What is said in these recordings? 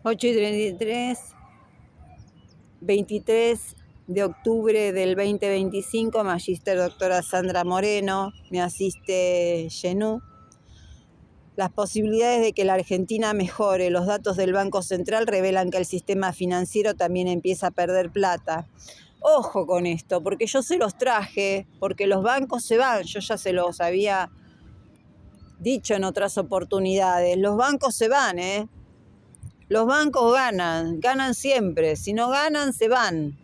8:33, 23 de octubre del 2025, Magíster Doctora Sandra Moreno, me asiste Genú. Las posibilidades de que la Argentina mejore. Los datos del Banco Central revelan que el sistema financiero también empieza a perder plata. Ojo con esto, porque yo se los traje, porque los bancos se van, yo ya se los había dicho en otras oportunidades, los bancos se van, Los bancos ganan siempre, si no ganan se van.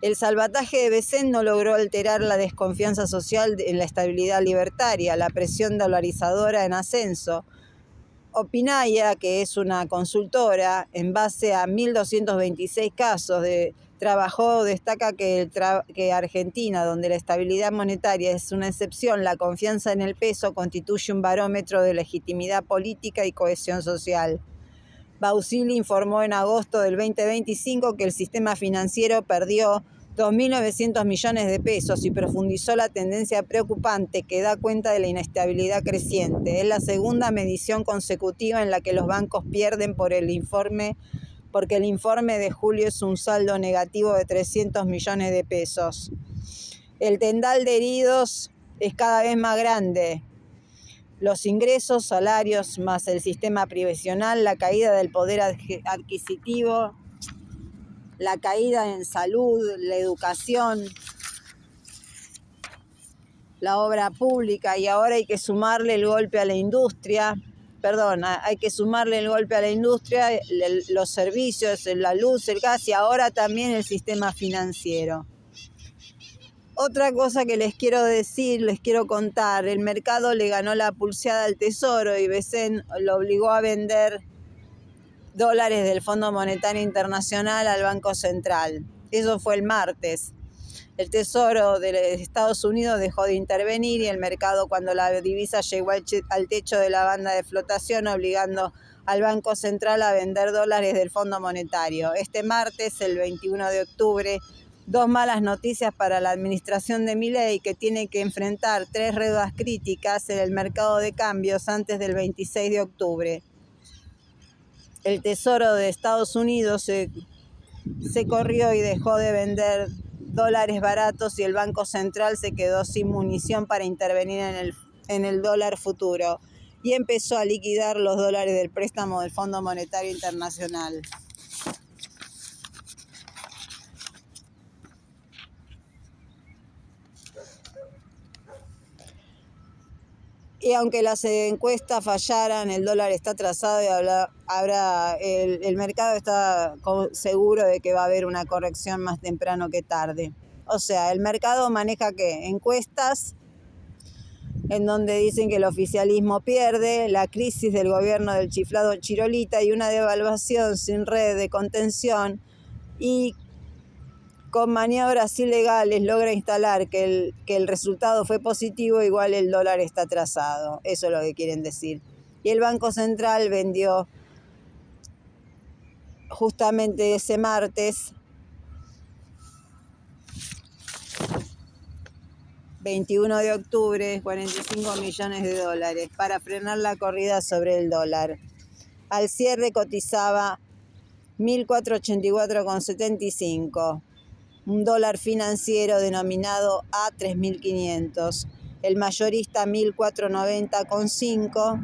El salvataje de Becén no logró alterar la desconfianza social en la estabilidad libertaria, la presión dolarizadora en ascenso. Opinaya, que es una consultora, en base a 1.226 casos de trabajo, destaca que Argentina, donde la estabilidad monetaria es una excepción, la confianza en el peso constituye un barómetro de legitimidad política y cohesión social. Bausili informó en agosto del 2025 que el sistema financiero perdió 2.900 millones de pesos y profundizó la tendencia preocupante que da cuenta de la inestabilidad creciente. Es la segunda medición consecutiva en la que los bancos pierden porque el informe de julio es un saldo negativo de 300 millones de pesos. El tendal de heridos es cada vez más grande. Los ingresos, salarios, más el sistema previsional, la caída del poder adquisitivo, la caída en salud, la educación, la obra pública, y ahora hay que sumarle el golpe a la industria, los servicios, la luz, el gas y ahora también el sistema financiero. Otra cosa que les quiero contar, el mercado le ganó la pulseada al Tesoro y Becén lo obligó a vender dólares del Fondo Monetario Internacional al Banco Central. Eso fue el martes. El Tesoro de Estados Unidos dejó de intervenir y el mercado, cuando la divisa llegó al techo de la banda de flotación, obligando al Banco Central a vender dólares del Fondo Monetario. Este martes, el 21 de octubre, dos malas noticias para la administración de Milei, que tiene que enfrentar 3 ruedas críticas en el mercado de cambios antes del 26 de octubre. El Tesoro de Estados Unidos se corrió y dejó de vender dólares baratos y el Banco Central se quedó sin munición para intervenir en el dólar futuro y empezó a liquidar los dólares del préstamo del Fondo Monetario Internacional. Y aunque las encuestas fallaran, el dólar está atrasado y el mercado está seguro de que va a haber una corrección más temprano que tarde. O sea, el mercado maneja ¿qué? Encuestas en donde dicen que el oficialismo pierde, la crisis del gobierno del chiflado Chirolita y una devaluación sin red de contención, y con maniobras ilegales logra instalar que el resultado fue positivo, igual el dólar está atrasado. Eso es lo que quieren decir. Y el Banco Central vendió justamente ese martes 21 de octubre 45 millones de dólares para frenar la corrida sobre el dólar. Al cierre cotizaba 1.484,75. Un dólar financiero denominado a 3.500, el mayorista 1.490,5,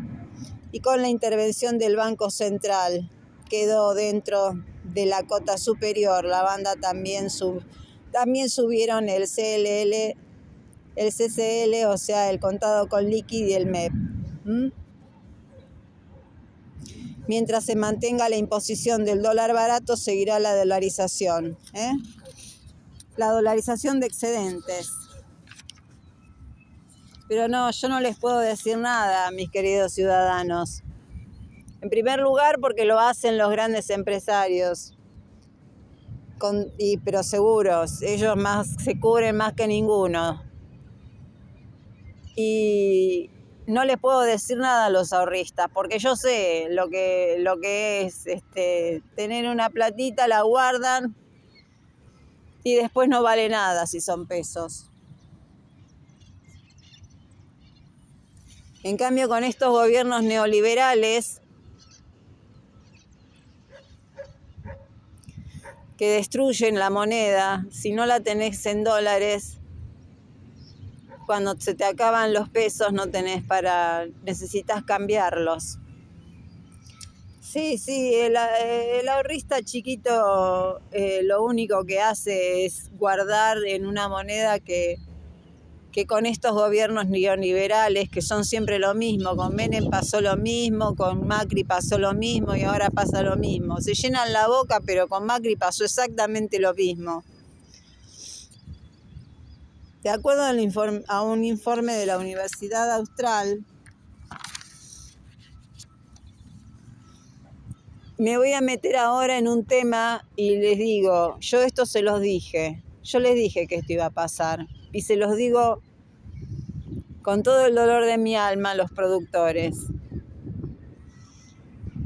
y con la intervención del Banco Central quedó dentro de la cota superior. La banda también subieron el CCL, o sea, el contado con liqui y el MEP. Mientras se mantenga la imposición del dólar barato, seguirá la dolarización. La dolarización de excedentes. Pero no, yo no les puedo decir nada, mis queridos ciudadanos. En primer lugar, porque lo hacen los grandes empresarios. Pero seguros, ellos se cubren más que ninguno. Y no les puedo decir nada a los ahorristas, porque yo sé lo que es tener una platita, la guardan y después no vale nada si son pesos. En cambio, con estos gobiernos neoliberales que destruyen la moneda. Si no la tenés en dólares, cuando se te acaban los pesos no tenés necesitas cambiarlos. Sí, el ahorrista chiquito lo único que hace es guardar en una moneda que con estos gobiernos neoliberales, que son siempre lo mismo, con Menem pasó lo mismo, con Macri pasó lo mismo y ahora pasa lo mismo. Se llenan la boca, pero con Macri pasó exactamente lo mismo. De acuerdo a un informe de la Universidad Austral, me voy a meter ahora en un tema y les digo, yo esto se los dije, yo les dije que esto iba a pasar y se los digo con todo el dolor de mi alma a los productores.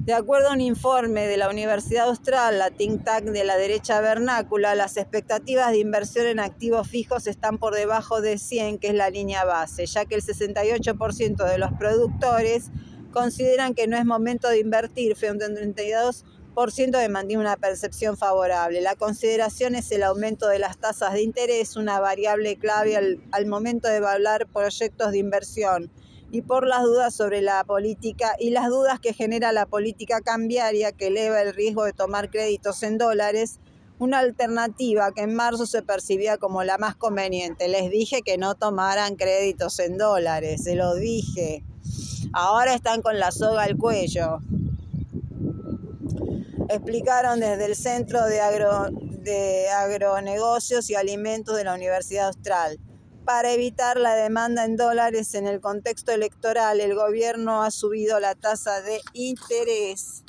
De acuerdo a un informe de la Universidad Austral, la think tank de la derecha vernácula, las expectativas de inversión en activos fijos están por debajo de 100, que es la línea base, ya que el 68% de los productores consideran que no es momento de invertir, frente a un 32% que mantiene una percepción favorable. La consideración es el aumento de las tasas de interés, una variable clave al momento de evaluar proyectos de inversión, y por las dudas sobre la política y las dudas que genera la política cambiaria que eleva el riesgo de tomar créditos en dólares, una alternativa que en marzo se percibía como la más conveniente. Les dije que no tomaran créditos en dólares, se lo dije. Ahora están con la soga al cuello. Explicaron desde el Centro de Agronegocios y Alimentos de la Universidad Austral. Para evitar la demanda en dólares en el contexto electoral, el gobierno ha subido la tasa de interés.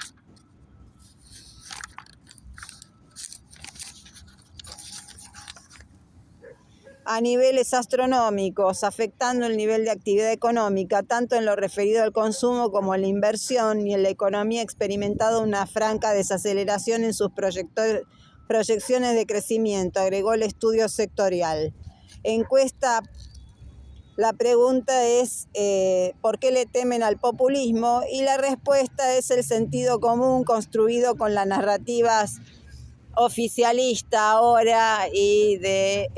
A niveles astronómicos, afectando el nivel de actividad económica, tanto en lo referido al consumo como en la inversión, y en la economía ha experimentado una franca desaceleración en sus proyecciones de crecimiento, agregó el estudio sectorial. Encuesta. La pregunta es ¿por qué le temen al populismo? Y la respuesta es el sentido común construido con las narrativas oficialista ahora y de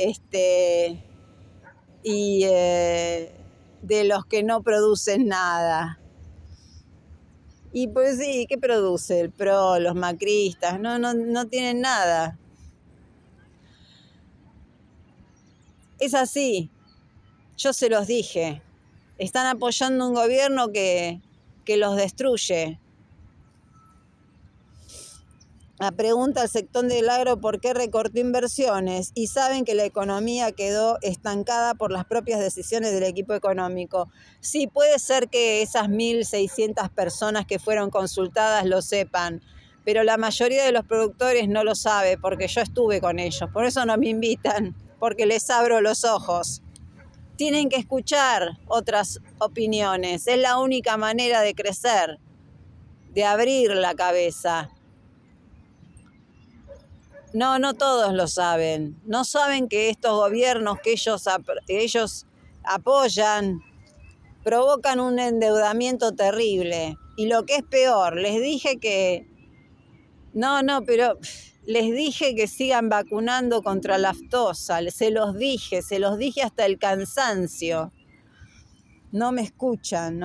los que no producen nada. Y pues sí, ¿qué produce el PRO, los macristas? No tienen nada. Es así. Yo se los dije. Están apoyando un gobierno que los destruye. La pregunta al sector del agro por qué recortó inversiones, y saben que la economía quedó estancada por las propias decisiones del equipo económico. Sí, puede ser que esas 1.600 personas que fueron consultadas lo sepan, pero la mayoría de los productores no lo sabe porque yo estuve con ellos. Por eso no me invitan, porque les abro los ojos. Tienen que escuchar otras opiniones. Es la única manera de crecer, de abrir la cabeza. No todos lo saben. No saben que estos gobiernos que ellos apoyan provocan un endeudamiento terrible. Y lo que es peor, les dije que... pero les dije que sigan vacunando contra la aftosa. Se los dije hasta el cansancio. No me escuchan.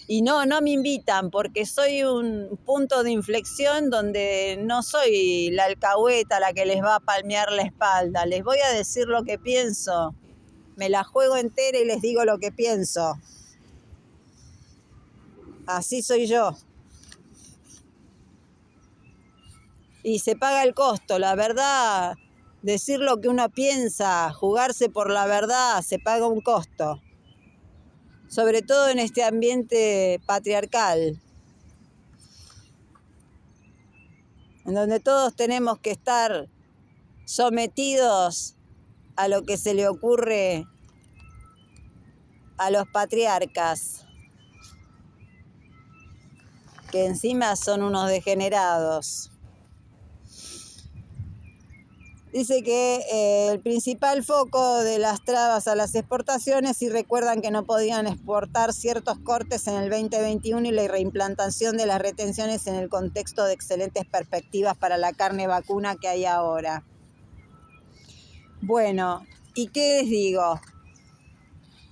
Y no me invitan porque soy un punto de inflexión donde no soy la alcahueta la que les va a palmear la espalda. Les voy a decir lo que pienso. Me la juego entera y les digo lo que pienso. Así soy yo. Y se paga el costo. La verdad, decir lo que uno piensa, jugarse por la verdad, se paga un costo. Sobre todo en este ambiente patriarcal, en donde todos tenemos que estar sometidos a lo que se le ocurre a los patriarcas, que encima son unos degenerados. Dice que el principal foco de las trabas a las exportaciones, y recuerdan que no podían exportar ciertos cortes en el 2021 y la reimplantación de las retenciones en el contexto de excelentes perspectivas para la carne vacuna que hay ahora. Bueno, ¿y qué les digo?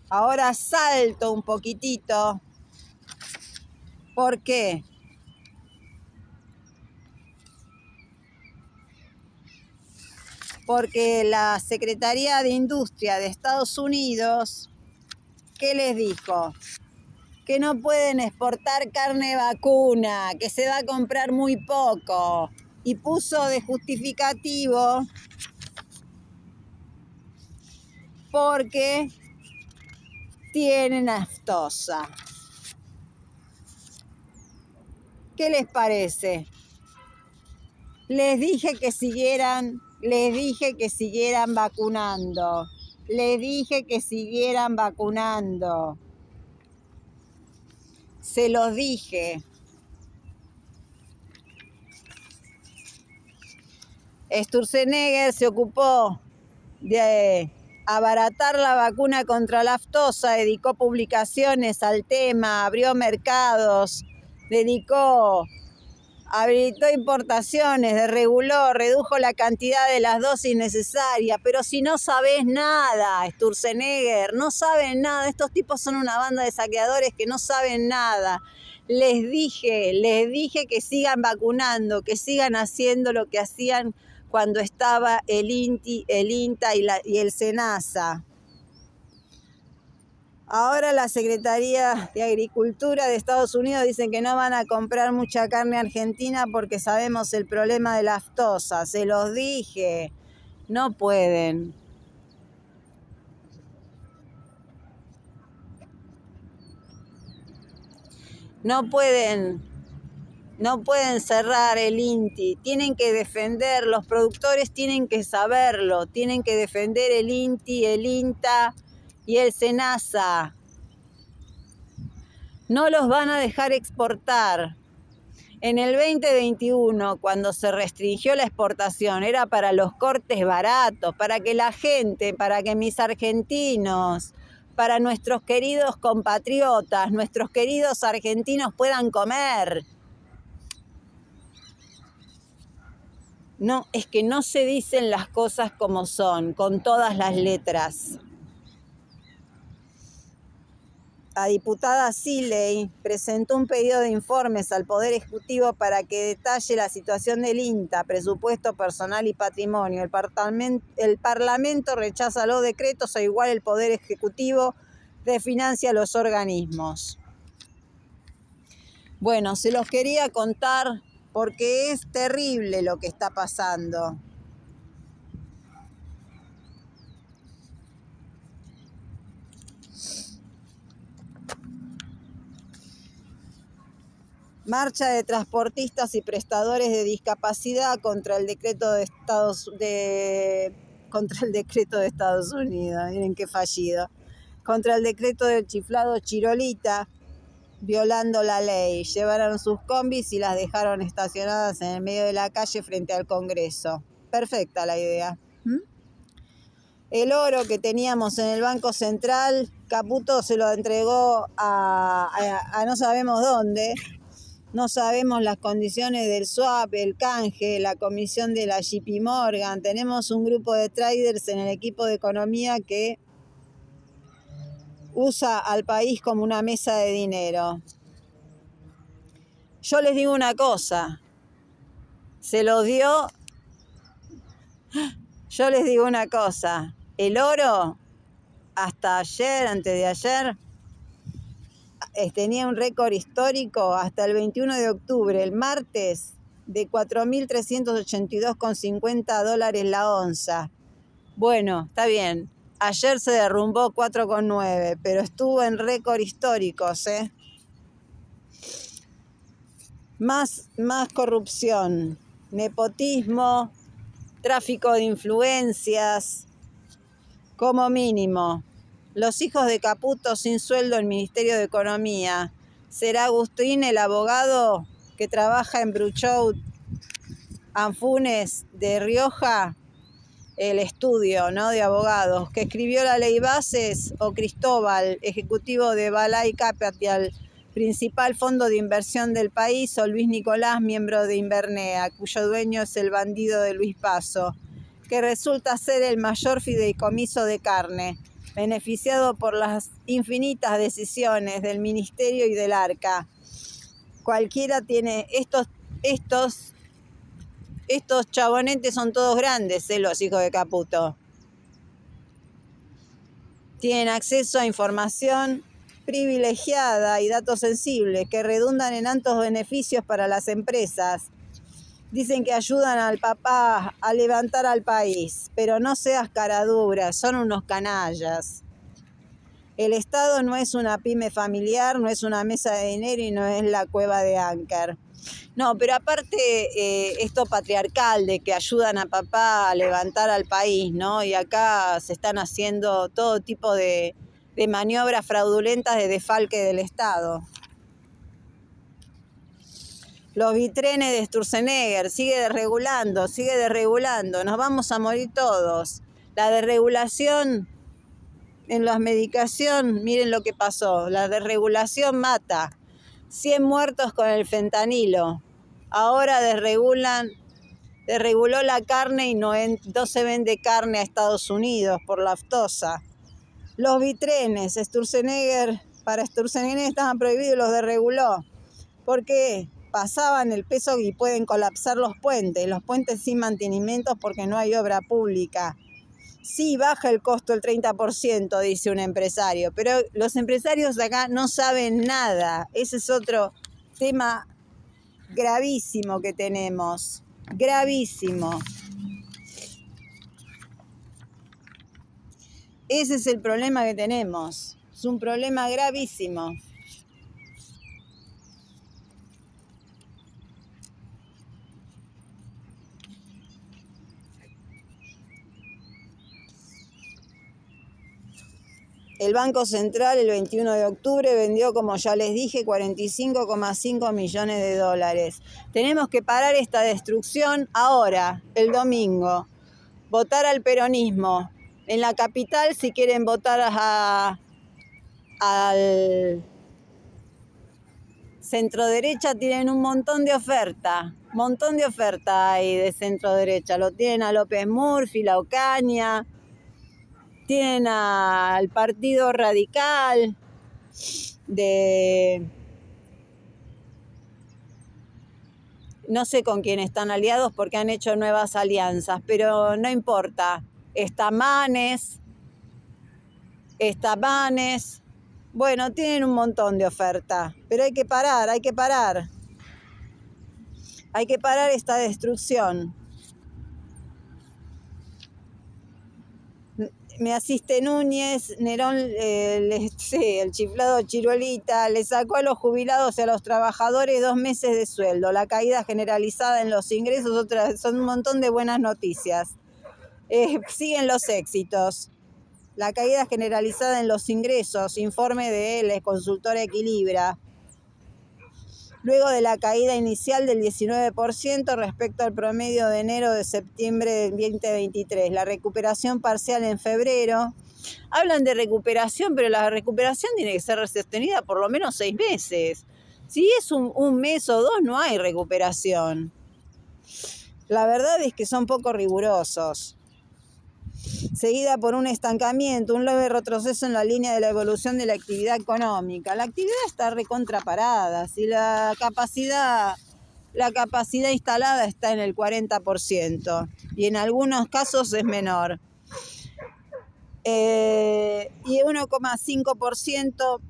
Ahora salto un poquitito. ¿Por qué? Porque la Secretaría de Industria de Estados Unidos, ¿qué les dijo? Que no pueden exportar carne vacuna, que se va a comprar muy poco. Y puso de justificativo porque tienen aftosa. ¿Qué les parece? Les dije que siguieran vacunando. Les dije que siguieran vacunando. Se los dije. Sturzenegger se ocupó de abaratar la vacuna contra la aftosa, dedicó publicaciones al tema, abrió mercados, habilitó importaciones, desreguló, redujo la cantidad de las dosis necesarias. Pero si no sabés nada, Sturzenegger, no saben nada. Estos tipos son una banda de saqueadores que no saben nada. Les dije que sigan vacunando, que sigan haciendo lo que hacían cuando estaba el INTA y el SENASA. Ahora la Secretaría de Agricultura de Estados Unidos dicen que no van a comprar mucha carne argentina porque sabemos el problema de la aftosa. Se los dije, no pueden. No pueden cerrar el INTI, tienen que defender, los productores tienen que saberlo, tienen que defender el INTI, el INTA y el SENASA. No los van a dejar exportar. En el 2021, cuando se restringió la exportación, era para los cortes baratos, para que la gente, para que mis argentinos, para nuestros queridos compatriotas, nuestros queridos argentinos puedan comer. No, es que no se dicen las cosas como son, con todas las letras. La diputada Siley presentó un pedido de informes al Poder Ejecutivo para que detalle la situación del INTA, presupuesto personal y patrimonio. El Parlamento rechaza los decretos, e igual el Poder Ejecutivo desfinancia los organismos. Bueno, se los quería contar porque es terrible lo que está pasando. Marcha de transportistas y prestadores de discapacidad contra el decreto de Estados Unidos. Miren qué fallido. Contra el decreto del chiflado Chirolita, violando la ley. Llevaron sus combis y las dejaron estacionadas en el medio de la calle frente al Congreso. Perfecta la idea. El oro que teníamos en el Banco Central, Caputo se lo entregó a no sabemos dónde. No sabemos las condiciones del swap, el canje, la comisión de la JP Morgan. Tenemos un grupo de traders en el equipo de economía que usa al país como una mesa de dinero. Yo les digo una cosa. Yo les digo una cosa. El oro, hasta ayer, antes de ayer, tenía un récord histórico hasta el 21 de octubre, el martes, de $4.382,50 la onza. Bueno, está bien. Ayer se derrumbó 4,9, pero estuvo en récord históricos, ¿eh? Más corrupción, nepotismo, tráfico de influencias, como mínimo. Los hijos de Caputo sin sueldo en el Ministerio de Economía. ¿Será Agustín el abogado que trabaja en Bruchot, Anfunes de Rioja? el estudio, ¿no?, de abogados, que escribió la ley Bases, o Cristóbal, ejecutivo de Balay Capital, principal fondo de inversión del país, o Luis Nicolás, miembro de Invernea, cuyo dueño es el bandido de Luis Paso, que resulta ser el mayor fideicomiso de carne, beneficiado por las infinitas decisiones del Ministerio y del Arca. Cualquiera tiene estos chabonetes, son todos grandes, los hijos de Caputo. Tienen acceso a información privilegiada y datos sensibles que redundan en altos beneficios para las empresas. Dicen que ayudan al papá a levantar al país, pero no seas caradura, son unos canallas. El Estado no es una pyme familiar, no es una mesa de dinero y no es la cueva de Anker. No, pero aparte esto patriarcal de que ayudan a papá a levantar al país, ¿no? Y acá se están haciendo todo tipo de maniobras fraudulentas de desfalque del Estado. Los bitrenes de Sturzenegger, sigue desregulando, nos vamos a morir todos. La desregulación en la medicación, miren lo que pasó, la desregulación mata. 100 muertos con el fentanilo. Ahora desreguló la carne y no se vende carne a Estados Unidos por la aftosa. Los bitrenes, para Sturzenegger estaban prohibidos y los desreguló. ¿Por qué? Pasaban el peso y pueden colapsar los puentes sin mantenimientos porque no hay obra pública. Sí, baja el costo el 30%, dice un empresario, pero los empresarios de acá no saben nada. Ese es otro tema gravísimo que tenemos, gravísimo. Ese es el problema que tenemos, es un problema gravísimo. El Banco Central el 21 de octubre vendió, como ya les dije, 45,5 millones de dólares. Tenemos que parar esta destrucción ahora, el domingo. Votar al peronismo. En la capital, si quieren votar al centro-derecha, tienen un montón de oferta. Hay de centro-derecha. Lo tienen a López Murphy, la Ocaña. Tienen al Partido Radical no sé con quién están aliados porque han hecho nuevas alianzas, pero no importa. Está Manes. Bueno, tienen un montón de oferta, pero hay que parar. Hay que parar esta destrucción. Me asiste Núñez, Nerón, el chiflado Chiruelita, le sacó a los jubilados y a los trabajadores 2 meses de sueldo. La caída generalizada en los ingresos, son un montón de buenas noticias. Siguen los éxitos. La caída generalizada en los ingresos, informe de la consultora Equilibra. Luego de la caída inicial del 19% respecto al promedio de enero de septiembre del 2023. La recuperación parcial en febrero. Hablan de recuperación, pero la recuperación tiene que ser sostenida por lo menos 6 meses. Si es un mes o 2, no hay recuperación. La verdad es que son poco rigurosos. Seguida por un estancamiento, un leve retroceso en la línea de la evolución de la actividad económica. La actividad está recontraparada, si la capacidad instalada está en el 40% y en algunos casos es menor. Y 1,5%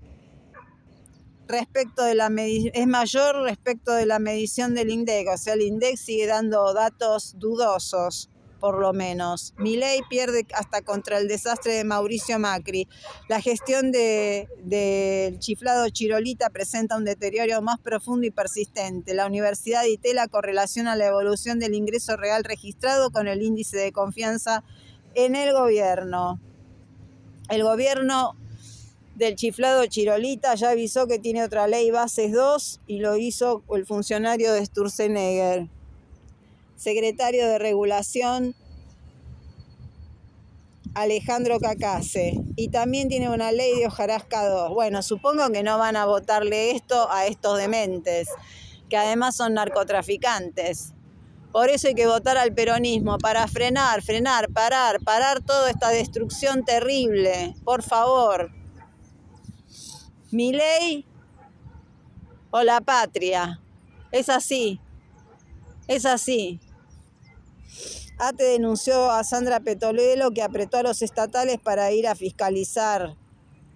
es mayor respecto de la medición del INDEC, o sea, el INDEC sigue dando datos dudosos. Por lo menos. Milei pierde hasta contra el desastre de Mauricio Macri. La gestión del chiflado Chirolita presenta un deterioro más profundo y persistente. La Universidad de Itela correlaciona la evolución del ingreso real registrado con el índice de confianza en el gobierno. El gobierno del chiflado Chirolita ya avisó que tiene otra ley Bases 2 y lo hizo el funcionario de Sturzenegger. Secretario de Regulación Alejandro Cacase. Y también tiene una ley de hojarasca 2. Bueno, supongo que no van a votarle esto a estos dementes, que además son narcotraficantes. Por eso hay que votar al peronismo, para frenar, parar toda esta destrucción terrible. Por favor. Milei o la patria. Es así. Es así. ATE denunció a Sandra Petolelo, que apretó a los estatales para ir a fiscalizar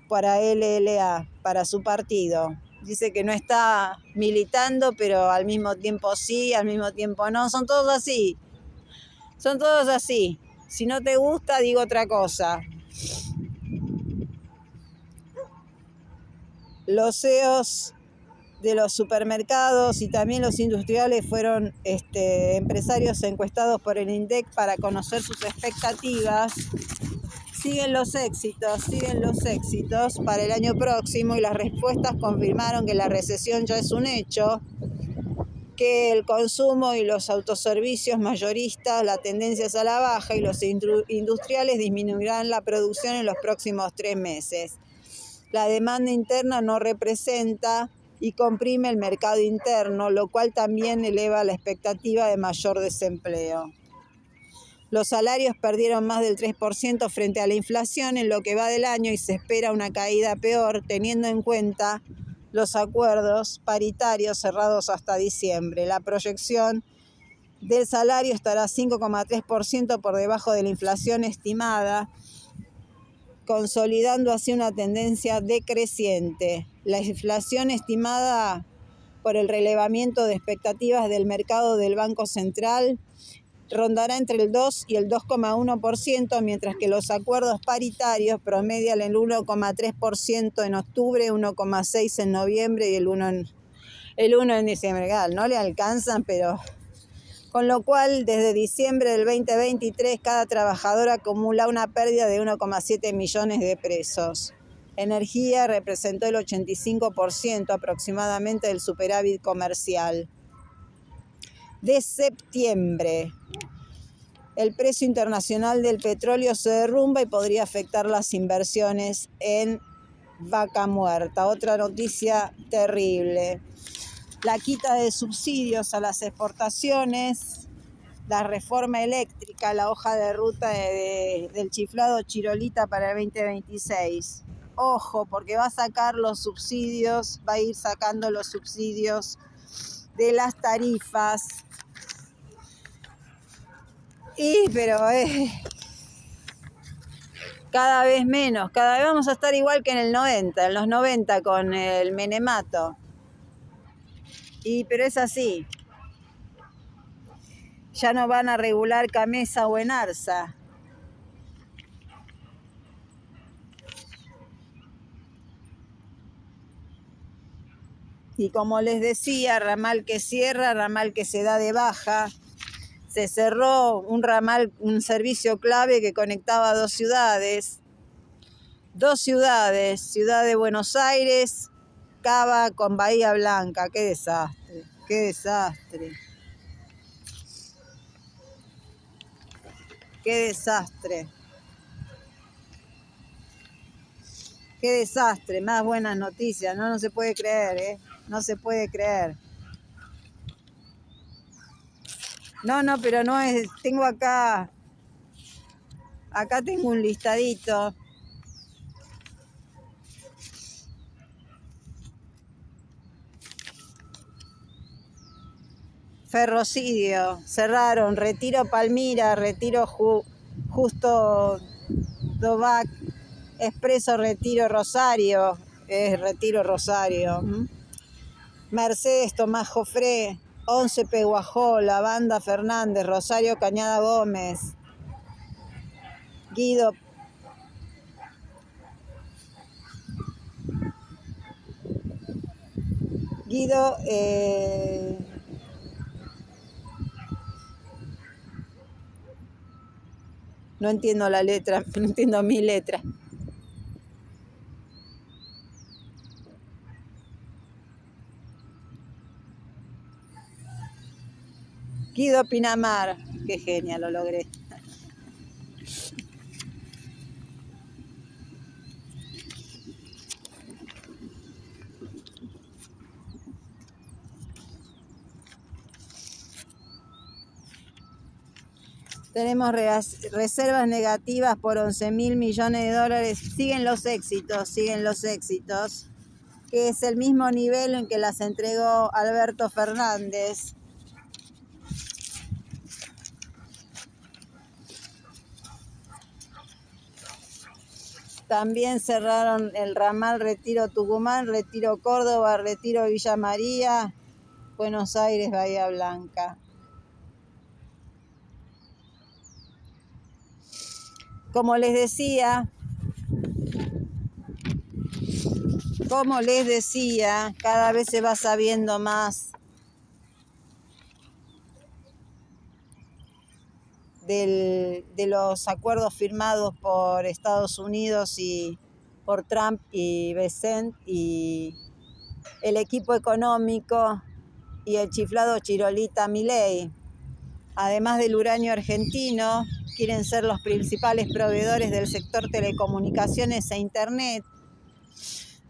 para LLA, para su partido. Dice que no está militando, pero al mismo tiempo sí, al mismo tiempo no. Son todos así. Son todos así. Si no te gusta, digo otra cosa. Los CEOs de los supermercados y también los industriales fueron empresarios encuestados por el INDEC para conocer sus expectativas. Siguen los éxitos para el año próximo, y las respuestas confirmaron que la recesión ya es un hecho, que el consumo y los autoservicios mayoristas, la tendencia es a la baja, y los industriales disminuirán la producción en los próximos 3 meses. La demanda interna no representa y comprime el mercado interno, lo cual también eleva la expectativa de mayor desempleo. Los salarios perdieron más del 3% frente a la inflación en lo que va del año, y se espera una caída peor, teniendo en cuenta los acuerdos paritarios cerrados hasta diciembre. La proyección del salario estará 5,3% por debajo de la inflación estimada, consolidando así una tendencia decreciente. La inflación estimada por el relevamiento de expectativas del mercado del Banco Central rondará entre el 2 y el 2,1%, mientras que los acuerdos paritarios promedian el 1,3% en octubre, 1,6% en noviembre y el 1% en diciembre. No le alcanzan, pero... Con lo cual, desde diciembre del 2023, cada trabajador acumula una pérdida de 1,7 millones de pesos. Energía representó el 85% aproximadamente del superávit comercial. De septiembre, el precio internacional del petróleo se derrumba y podría afectar las inversiones en Vaca Muerta. Otra noticia terrible. La quita de subsidios a las exportaciones, la reforma eléctrica, la hoja de ruta del chiflado Chirolita para el 2026. Ojo, porque va a sacar los subsidios, va a ir sacando los subsidios de las tarifas. Pero cada vez menos, cada vez vamos a estar igual que en los 90 con el menemato. Pero es así. Ya no van a regular Camesa o Enarsa. Y como les decía, ramal que cierra, ramal que se da de baja. Se cerró un servicio clave que conectaba dos ciudades, Ciudad de Buenos Aires, Cava con Bahía Blanca. Qué desastre, qué desastre. Qué desastre. Qué desastre. Más buenas noticias. No se puede creer, No se puede creer. No, pero no es. Tengo acá tengo un listadito. Ferrocidio, cerraron, Retiro Palmira, Retiro Justo Dovac, Expreso Retiro Rosario, Retiro Rosario, Mercedes Tomás Jofré, 11 Peguajó, La Banda Fernández, Rosario Cañada Gómez, Guido no entiendo la letra, no entiendo mi letra. Guido Pinamar, qué genial, lo logré. Tenemos reservas negativas por 11.000 millones de dólares. Siguen los éxitos, que es el mismo nivel en que las entregó Alberto Fernández. También cerraron el ramal Retiro Tucumán, Retiro Córdoba, Retiro Villa María, Buenos Aires, Bahía Blanca. Como les decía, cada vez se va sabiendo más de los acuerdos firmados por Estados Unidos y por Trump y Bessent y el equipo económico y el chiflado chirolita Milei. Además del uranio argentino, quieren ser los principales proveedores del sector telecomunicaciones e internet.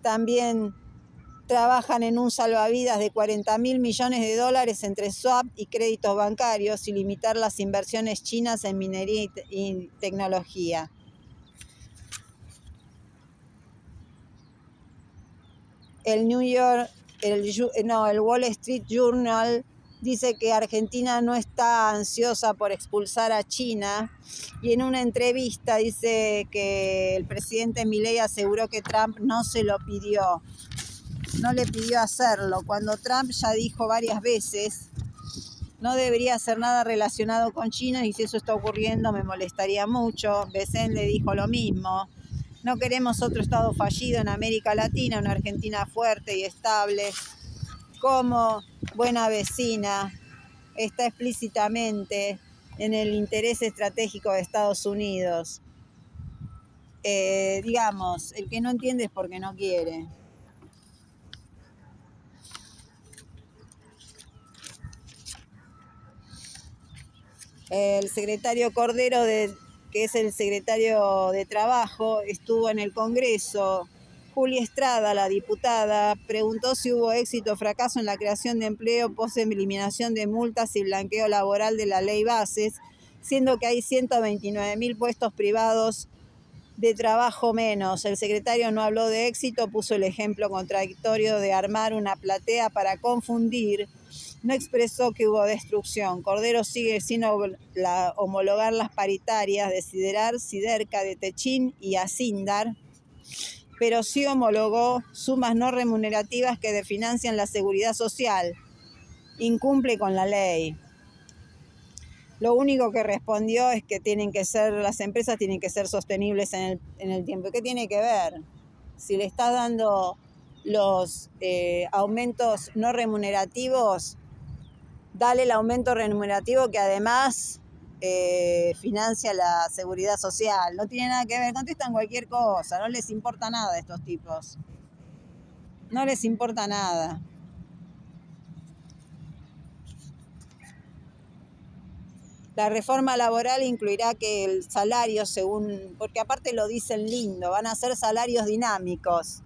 También trabajan en un salvavidas de 40.000 millones de dólares entre swap y créditos bancarios y limitar las inversiones chinas en minería y tecnología. El Wall Street Journal dice que Argentina no está ansiosa por expulsar a China y en una entrevista dice que el presidente Milei aseguró que Trump no se lo pidió, no le pidió hacerlo, cuando Trump ya dijo varias veces no debería hacer nada relacionado con China y si eso está ocurriendo me molestaría mucho. Bessent le dijo lo mismo. No queremos otro Estado fallido en América Latina, una Argentina fuerte y estable como buena vecina. Está explícitamente en el interés estratégico de Estados Unidos. Digamos, el que no entiende es porque no quiere. El secretario Cordero, que es el secretario de Trabajo, estuvo en el Congreso. Julia Estrada, la diputada, preguntó si hubo éxito o fracaso en la creación de empleo post eliminación de multas y blanqueo laboral de la ley Bases, siendo que hay 129.000 puestos privados de trabajo menos. El secretario no habló de éxito, puso el ejemplo contradictorio de armar una platea para confundir. No expresó que hubo destrucción. Cordero sigue sin homologar las paritarias de Siderar, Siderca, de Techín y Acindar, pero sí homologó sumas no remunerativas que desfinancian la seguridad social. Incumple con la ley. Lo único que respondió es que las empresas tienen que ser sostenibles en el tiempo. ¿Qué tiene que ver? Si le estás dando los aumentos no remunerativos, dale el aumento remunerativo que además financia la seguridad social. No tiene nada que ver, contestan cualquier cosa, no les importa nada a estos tipos. No les importa nada. La reforma laboral incluirá que el salario, porque aparte lo dicen lindo, van a ser salarios dinámicos.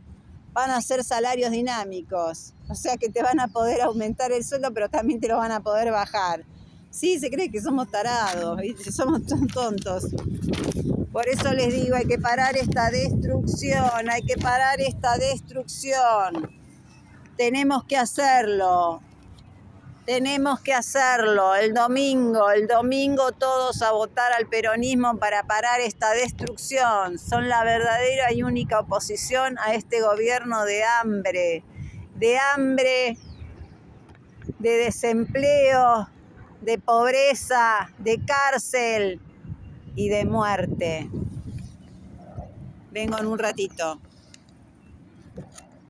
O sea que te van a poder aumentar el sueldo, pero también te lo van a poder bajar. Sí, se cree que somos tarados, ¿viste? Somos tontos. Por eso les digo, hay que parar esta destrucción. Tenemos que hacerlo. El domingo todos a votar al peronismo para parar esta destrucción. Son la verdadera y única oposición a este gobierno de hambre, de desempleo, de pobreza, de cárcel y de muerte. Vengo en un ratito.